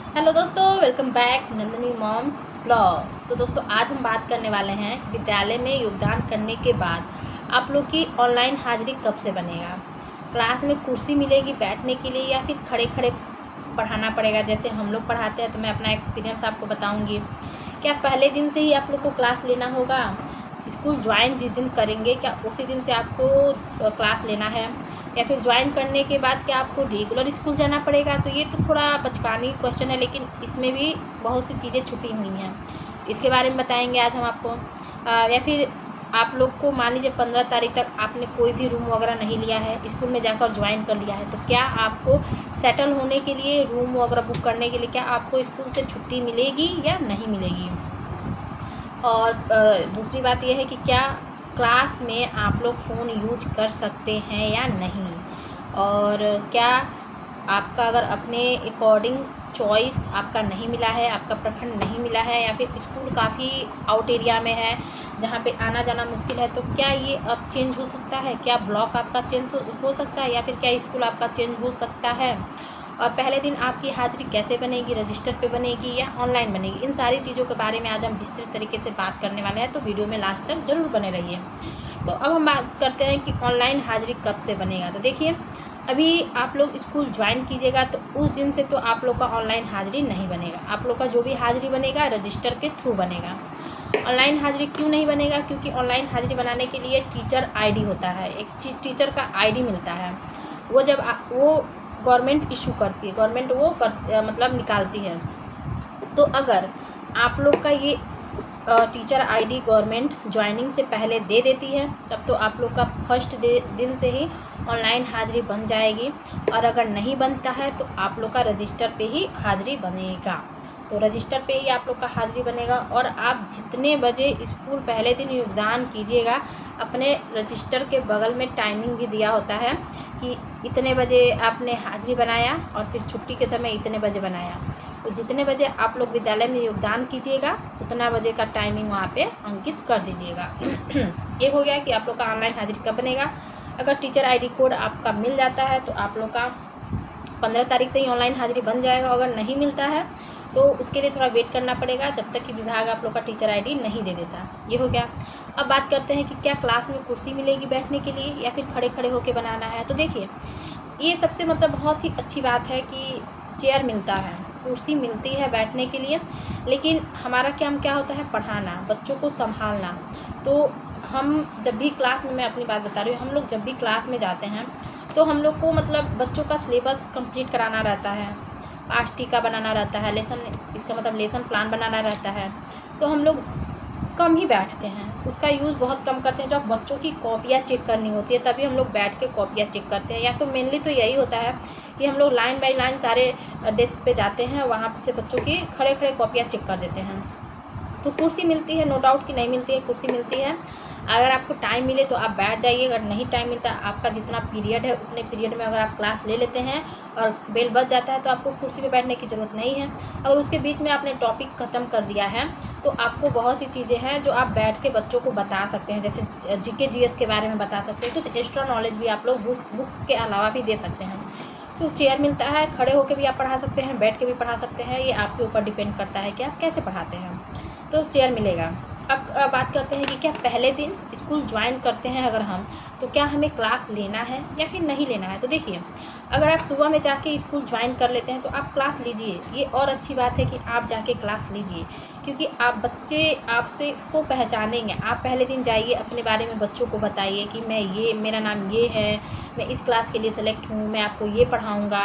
Hello दोस्तों, welcome back Nandini moms blog. तो दोस्तों आज हम बात करने वाले हैं विद्यालय में योगदान करने के बाद आप लोग की ऑनलाइन हाजिरी कब से बनेगा। क्लास में कुर्सी मिलेगी बैठने के लिए या फिर खड़े खड़े पढ़ाना पड़ेगा जैसे हम लोग पढ़ाते हैं। तो मैं अपना एक्सपीरियंस आपको बताऊंगी। क्या पहले दिन से ही आप लोग को क्लास लेना होगा? स्कूल ज्वाइन जिस दिन करेंगे क्या उसी दिन से आपको क्लास लेना है, या फिर ज्वाइन करने के बाद क्या आपको रेगुलर स्कूल जाना पड़ेगा? तो ये तो थोड़ा बचकानी क्वेश्चन है, लेकिन इसमें भी बहुत सी चीज़ें छुपी हुई हैं। इसके बारे में बताएंगे आज हम आपको। या फिर आप लोग को मान लीजिए 15 तारीख तक आपने कोई भी रूम वगैरह नहीं लिया है, स्कूल में जाकर ज्वाइन कर लिया है, तो क्या आपको सेटल होने के लिए रूम वगैरह बुक करने के लिए क्या आपको स्कूल से छुट्टी मिलेगी या नहीं मिलेगी? और दूसरी बात यह है कि क्या क्लास में आप लोग फ़ोन यूज कर सकते हैं या नहीं, और क्या आपका अगर अपने अकॉर्डिंग चॉइस आपका नहीं मिला है, आपका प्रखंड नहीं मिला है, या फिर स्कूल काफ़ी आउट एरिया में है जहाँ पे आना जाना मुश्किल है, तो क्या ये अब चेंज हो सकता है? क्या ब्लॉक आपका चेंज हो सकता है, या फिर क्या स्कूल आपका चेंज हो सकता है? और पहले दिन आपकी हाज़िरी कैसे बनेगी, रजिस्टर पे बनेगी या ऑनलाइन बनेगी? इन सारी चीज़ों के बारे में आज हम विस्तृत तरीके से बात करने वाले हैं, तो वीडियो में लास्ट तक ज़रूर बने रहिए। तो अब हम बात करते हैं कि ऑनलाइन हाज़िरी कब से बनेगा। तो देखिए, अभी आप लोग स्कूल ज्वाइन कीजिएगा तो उस दिन से तो आप लोग का ऑनलाइन हाज़िरी नहीं बनेगा। आप लोग का जो भी हाज़िरी बनेगा रजिस्टर के थ्रू बनेगा। ऑनलाइन हाज़िरी क्यों नहीं बनेगा? क्योंकि ऑनलाइन हाज़िरी बनाने के लिए टीचर आईडी होता है, एक टीचर का आईडी मिलता है। वो जब वो गवर्नमेंट इशू करती है, गवर्नमेंट वो मतलब निकालती है। तो अगर आप लोग का ये टीचर आईडी गवर्नमेंट ज्वाइनिंग से पहले दे देती है, तब तो आप लोग का फर्स्ट दिन से ही ऑनलाइन हाज़िरी बन जाएगी। और अगर नहीं बनता है तो आप लोग का रजिस्टर पे ही हाज़िरी बनेगा। तो रजिस्टर पे ही आप लोग का हाज़िरी बनेगा। और आप जितने बजे स्कूल पहले दिन योगदान कीजिएगा, अपने रजिस्टर के बगल में टाइमिंग भी दिया होता है कि इतने बजे आपने हाज़िरी बनाया और फिर छुट्टी के समय इतने बजे बनाया। तो जितने बजे आप लोग विद्यालय में योगदान कीजिएगा उतना बजे का टाइमिंग वहाँ पे अंकित कर दीजिएगा। ये हो गया कि आप लोग का ऑनलाइन हाज़िरी कब बनेगा। अगर टीचर आईडी कोड आपका मिल जाता है तो आप लोग का 15 तारीख से ही ऑनलाइन हाज़िरी बन जाएगा। अगर नहीं मिलता है तो उसके लिए थोड़ा वेट करना पड़ेगा जब तक कि विभाग आप लोग का टीचर आईडी नहीं दे देता। ये हो गया। अब बात करते हैं कि क्या क्लास में कुर्सी मिलेगी बैठने के लिए या फिर खड़े खड़े होकर बनाना है। तो देखिए, ये सबसे बहुत ही अच्छी बात है कि चेयर मिलता है, कुर्सी मिलती है बैठने के लिए। लेकिन हमारा काम क्या होता है? पढ़ाना, बच्चों को संभालना। तो हम जब भी क्लास में, मैं अपनी बात बता रही हूँ, हम लोग जब भी क्लास में जाते हैं तो हम लोग को बच्चों का सिलेबस कंप्लीट कराना रहता है, पाठ टीका बनाना रहता है, लेसन, इसका लेसन प्लान बनाना रहता है। तो हम लोग कम ही बैठते हैं, उसका यूज़ बहुत कम करते हैं। जब बच्चों की कॉपियाँ चेक करनी होती है तभी हम लोग बैठ के कॉपियाँ चेक करते हैं। या तो मेनली तो यही होता है कि हम लोग लाइन बाय लाइन सारे डेस्क पे जाते हैं, वहाँ से बच्चों की खड़े खड़े कॉपियाँ चेक कर देते हैं। तो कुर्सी मिलती है, नो डाउट कि नहीं मिलती है, कुर्सी मिलती है। अगर आपको टाइम मिले तो आप बैठ जाइए, अगर नहीं टाइम मिलता, आपका जितना पीरियड है उतने पीरियड में अगर आप क्लास ले लेते हैं और बेल बज जाता है तो आपको कुर्सी पे बैठने की ज़रूरत नहीं है। अगर उसके बीच में आपने टॉपिक ख़त्म कर दिया है तो आपको बहुत सी चीज़ें हैं जो आप बैठ के बच्चों को बता सकते हैं, जैसे जीके जीएस के बारे में बता सकते हैं, कुछ एक्स्ट्रा नॉलेज भी आप लोग बुक्स के अलावा भी दे सकते हैं। तो चेयर मिलता है, खड़े होकर भी आप पढ़ा सकते हैं, बैठ के भी पढ़ा सकते हैं, ये आपके ऊपर डिपेंड करता है कि आप कैसे पढ़ाते हैं। तो चेयर मिलेगा। अब बात करते हैं कि क्या पहले दिन स्कूल ज्वाइन करते हैं अगर हम, तो क्या हमें क्लास लेना है या फिर नहीं लेना है। तो देखिए, अगर आप सुबह में जाके स्कूल ज्वाइन कर लेते हैं तो आप क्लास लीजिए, ये और अच्छी बात है कि आप जाके क्लास लीजिए, क्योंकि आप बच्चे आपसे को पहचानेंगे। आप पहले दिन जाइए, अपने बारे में बच्चों को बताइए कि मेरा नाम ये है, मैं इस क्लास के लिए सेलेक्ट हूँ, मैं आपको ये पढ़ाऊँगा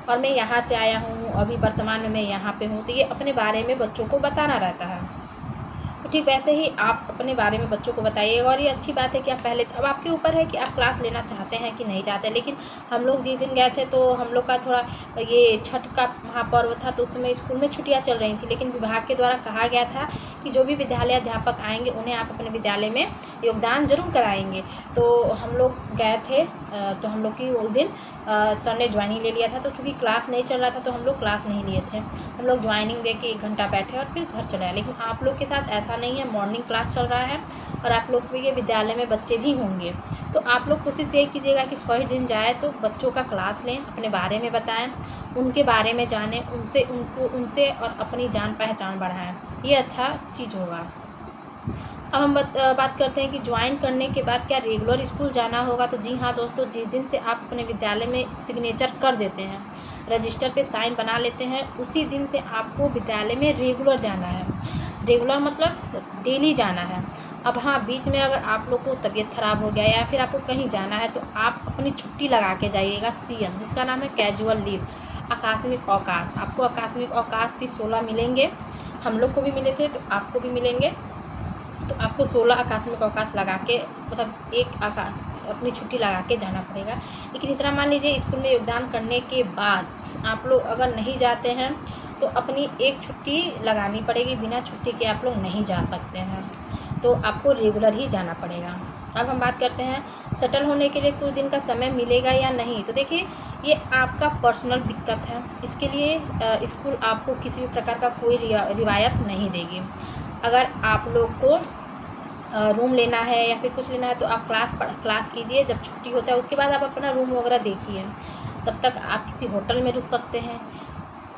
और मैं यहाँ से आया हूँ, अभी वर्तमान में मैं यहाँ पे हूँ। तो ये अपने बारे में बच्चों को बताना रहता है। तो ठीक वैसे ही आप अपने बारे में बच्चों को बताइएगा। और ये अच्छी बात है कि आप पहले, अब आपके ऊपर है कि आप क्लास लेना चाहते हैं कि नहीं चाहते। लेकिन हम लोग जिस दिन गए थे तो हम लोग का थोड़ा ये छठ का महापर्व था, तो उस समय स्कूल में छुट्टियां चल रही थी, लेकिन विभाग के द्वारा कहा गया था कि जो भी विद्यालय अध्यापक आएंगे उन्हें आप अपने विद्यालय में योगदान ज़रूर कराएंगे। तो हम लोग गए थे तो हम लोग की उस दिन सर ने ज्वाइनिंग ले लिया था। तो चूँकि क्लास नहीं चल रहा था तो हम लोग क्लास नहीं लिए थे। हम लोग ज्वाइनिंग दे के 1 घंटा बैठे और फिर घर चले आए। लेकिन आप लोग के साथ ऐसा नहीं है, मॉर्निंग क्लास चल रहा है और आप लोग के विद्यालय में बच्चे भी होंगे। तो आप लोग कोशिश ये कीजिएगा कि फर्स्ट दिन जाए तो बच्चों का क्लास लें, अपने बारे में बताएं, उनके बारे में जानें, उनसे और अपनी जान पहचान बढ़ाएं। ये अच्छा चीज़ होगा। अब हम बात करते हैं कि ज्वाइन करने के बाद क्या रेगुलर स्कूल जाना होगा। तो जी हाँ दोस्तों, जिस दिन से आप अपने विद्यालय में सिग्नेचर कर देते हैं, रजिस्टर पे साइन बना लेते हैं, उसी दिन से आपको विद्यालय में रेगुलर जाना है। रेगुलर मतलब डेली जाना है। अब हाँ, बीच में अगर आप लोग को तबीयत ख़राब हो गया या फिर आपको कहीं जाना है तो आप अपनी छुट्टी लगा के जाइएगा, CN, जिसका नाम है कैजुअल लीव, आकस्मिक अवकाश। आपको आकस्मिक अवकाश भी 16 मिलेंगे। हम लोग को भी मिले थे तो आपको भी मिलेंगे। तो आपको 16 आकस्मिक अवकाश लगा के, मतलब अपनी छुट्टी लगा के जाना पड़ेगा। लेकिन इतना मान लीजिए, स्कूल में योगदान करने के बाद आप लोग अगर नहीं जाते हैं तो अपनी एक छुट्टी लगानी पड़ेगी। बिना छुट्टी के आप लोग नहीं जा सकते हैं, तो आपको रेगुलर ही जाना पड़ेगा। अब हम बात करते हैं सेटल होने के लिए कुछ दिन का समय मिलेगा या नहीं। तो देखिए, ये आपका पर्सनल दिक्कत है। इसके लिए स्कूल आपको किसी भी प्रकार का कोई रिवायत नहीं देगी। अगर आप लोग को रूम लेना है या फिर कुछ लेना है तो आप क्लास कीजिए। जब छुट्टी होता है उसके बाद आप अपना रूम वगैरह देखिए। तब तक आप किसी होटल में रुक सकते हैं,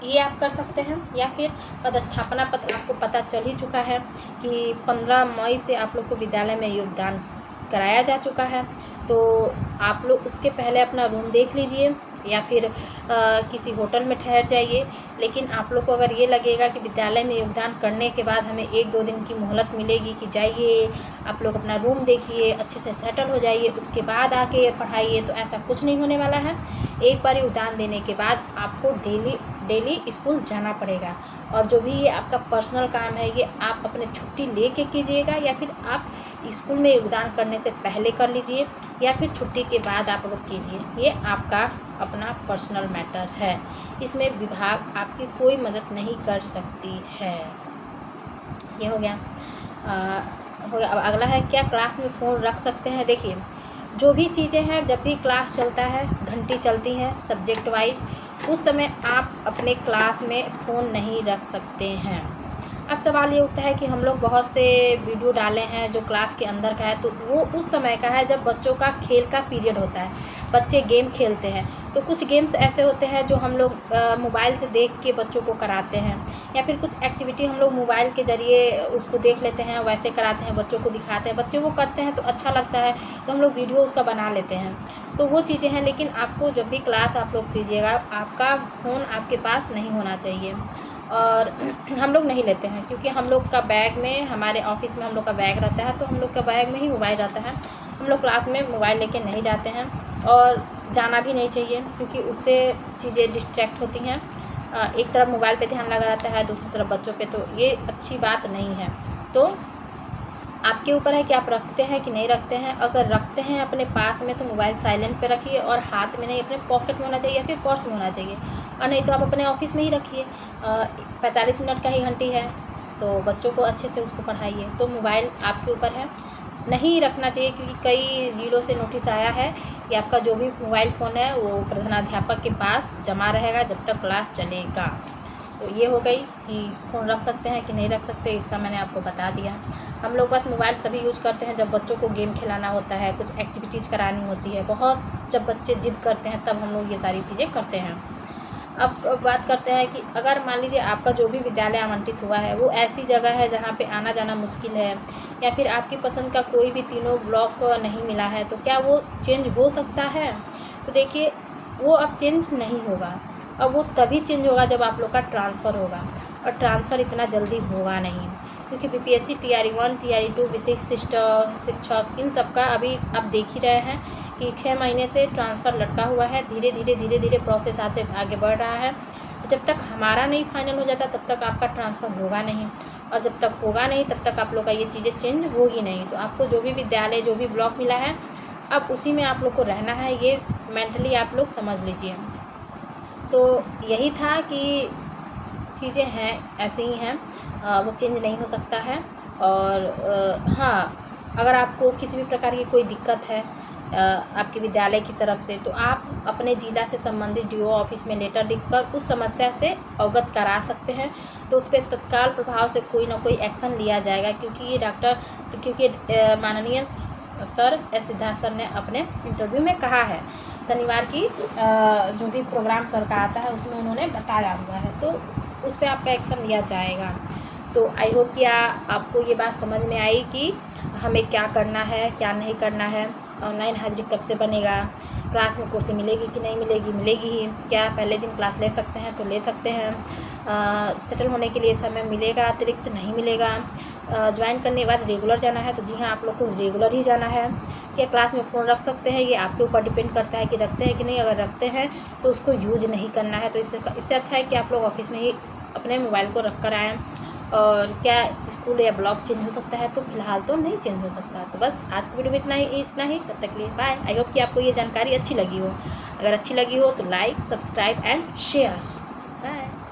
ये आप कर सकते हैं। या फिर पदस्थापना पत्र आपको पता चल ही चुका है कि 15 मई से आप लोग को विद्यालय में योगदान कराया जा चुका है। तो आप लोग उसके पहले अपना रूम देख लीजिए या फिर किसी होटल में ठहर जाइए। लेकिन आप लोग को अगर ये लगेगा कि विद्यालय में योगदान करने के बाद हमें 1-2 दिन की मोहलत मिलेगी कि जाइए आप लोग अपना रूम देखिए, अच्छे से सेटल हो जाइए, उसके बाद आके पढ़ाइए, तो ऐसा कुछ नहीं होने वाला है। एक बार योगदान देने के बाद आपको डेली स्कूल जाना पड़ेगा। और जो भी ये आपका पर्सनल काम है ये आप अपने छुट्टी लेके कीजिएगा या फिर आप स्कूल में योगदान करने से पहले कर लीजिए या फिर छुट्टी के बाद आप लोग कीजिए। ये आपका अपना पर्सनल मैटर है, इसमें विभाग आपकी कोई मदद नहीं कर सकती है। ये हो गया। अब अगला है, क्या क्लास में फ़ोन रख सकते हैं। देखिए, जो भी चीज़ें हैं, जब भी क्लास चलता है, घंटी चलती है सब्जेक्ट वाइज, उस समय आप अपने क्लास में फ़ोन नहीं रख सकते हैं। अब सवाल ये उठता है कि हम लोग बहुत से वीडियो डाले हैं जो क्लास के अंदर का है, तो वो उस समय का है जब बच्चों का खेल का पीरियड होता है, बच्चे गेम खेलते हैं। तो कुछ गेम्स ऐसे होते हैं जो हम लोग मोबाइल से देख के बच्चों को कराते हैं, या फिर कुछ एक्टिविटी हम लोग मोबाइल के ज़रिए उसको देख लेते हैं, वैसे कराते हैं, बच्चों को दिखाते हैं, बच्चे वो करते हैं तो अच्छा लगता है, तो हम लोग वीडियो उसका बना लेते हैं। तो वो चीज़ें हैं। लेकिन आपको जब भी क्लास आप लोग कीजिएगा, आपका फ़ोन आपके पास नहीं होना चाहिए। और हम लोग नहीं लेते हैं, क्योंकि हम लोग का बैग में, हमारे ऑफिस में हम लोग का बैग रहता है, तो हम लोग का बैग में ही मोबाइल रहता है। हम लोग क्लास में मोबाइल लेके नहीं जाते हैं और जाना भी नहीं चाहिए, क्योंकि उससे चीज़ें डिस्ट्रैक्ट होती हैं। एक तरफ मोबाइल पे ध्यान लगा रहता है, दूसरी तरफ बच्चों पे, तो ये अच्छी बात नहीं है। तो आपके ऊपर है कि आप रखते हैं कि नहीं रखते हैं। अगर रखते हैं अपने पास में तो मोबाइल साइलेंट पे रखिए, और हाथ में नहीं, अपने पॉकेट में होना चाहिए या फिर पर्स में होना चाहिए। और नहीं तो आप अपने ऑफिस में ही रखिए। 45 मिनट का ही घंटी है, तो बच्चों को अच्छे से उसको पढ़ाइए। तो मोबाइल आपके ऊपर है, नहीं रखना चाहिए, क्योंकि कई ज़िलों से नोटिस आया है कि आपका जो भी मोबाइल फ़ोन है वो प्रधानाध्यापक के पास जमा रहेगा जब तक क्लास चलेगा। तो ये हो गई कि फ़ोन रख सकते हैं कि नहीं रख सकते, इसका मैंने आपको बता दिया। हम लोग बस मोबाइल तभी यूज़ करते हैं जब बच्चों को गेम खिलाना होता है, कुछ एक्टिविटीज़ करानी होती है, बहुत जब बच्चे ज़िद करते हैं तब हम लोग ये सारी चीज़ें करते हैं। अब बात करते हैं कि अगर मान लीजिए आपका जो भी विद्यालय आवंटित हुआ है वो ऐसी जगह है जहाँ पे आना जाना मुश्किल है, या फिर आपकी पसंद का कोई भी तीनों ब्लॉक नहीं मिला है, तो क्या वो चेंज हो सकता है। तो देखिए, वो अब चेंज नहीं होगा। अब वो तभी चेंज होगा जब आप लोग का ट्रांसफ़र होगा, और ट्रांसफ़र इतना जल्दी होगा नहीं, क्योंकि BPSC TRE 1 TRE 2 विशिष्ट शिक्षक, इन सब का अभी आप देख ही रहे हैं कि 6 महीने से ट्रांसफ़र लटका हुआ है। धीरे धीरे प्रोसेस आगे बढ़ रहा है। जब तक हमारा नहीं फाइनल हो जाता तब तक आपका ट्रांसफ़र होगा नहीं, और जब तक होगा नहीं तब तक आप लोग का ये चीज़ें चेंज होगी नहीं। तो आपको जो भी विद्यालय, जो भी ब्लॉक मिला है, अब उसी में आप लोग को रहना है, ये मेंटली आप लोग समझ लीजिए। तो यही था कि चीज़ें हैं, ऐसे ही हैं, वो चेंज नहीं हो सकता है। और हाँ, अगर आपको किसी भी प्रकार की कोई दिक्कत है आपके विद्यालय की तरफ से, तो आप अपने जिला से संबंधित डीओ ऑफिस में लेटर लिखकर उस समस्या से अवगत करा सकते हैं। तो उस पर तत्काल प्रभाव से कोई ना कोई एक्शन लिया जाएगा, क्योंकि माननीय सर एस सिद्धार्थ सर ने अपने इंटरव्यू में कहा है, शनिवार की जो भी प्रोग्राम सर का आता है उसमें उन्होंने बताया हुआ है, तो उस पर आपका एक्शन लिया जाएगा। तो आई होप कि आपको ये बात समझ में आई कि हमें क्या करना है, क्या नहीं करना है, ऑनलाइन हाजिरी कब से बनेगा, क्लास में कुर्सी मिलेगी कि नहीं मिलेगी, मिलेगी ही क्या, पहले दिन क्लास ले सकते हैं तो ले सकते हैं, सेटल होने के लिए समय मिलेगा, अतिरिक्त नहीं मिलेगा, ज्वाइन करने के बाद रेगुलर जाना है तो जी हाँ, आप लोग को रेगुलर ही जाना है। क्या क्लास में फ़ोन रख सकते हैं, ये आपके ऊपर डिपेंड करता है कि रखते हैं कि नहीं। अगर रखते हैं तो उसको यूज नहीं करना है, तो इससे अच्छा है कि आप लोग ऑफिस में ही अपने मोबाइल को रख कर आएँ। और क्या स्कूल या ब्लॉक चेंज हो सकता है, तो फिलहाल तो नहीं चेंज हो सकता। तो बस आज की वीडियो में इतना ही। तब तक के लिए बाय। आई होप कि आपको ये जानकारी अच्छी लगी हो। अगर अच्छी लगी हो तो like, subscribe and share. Bye.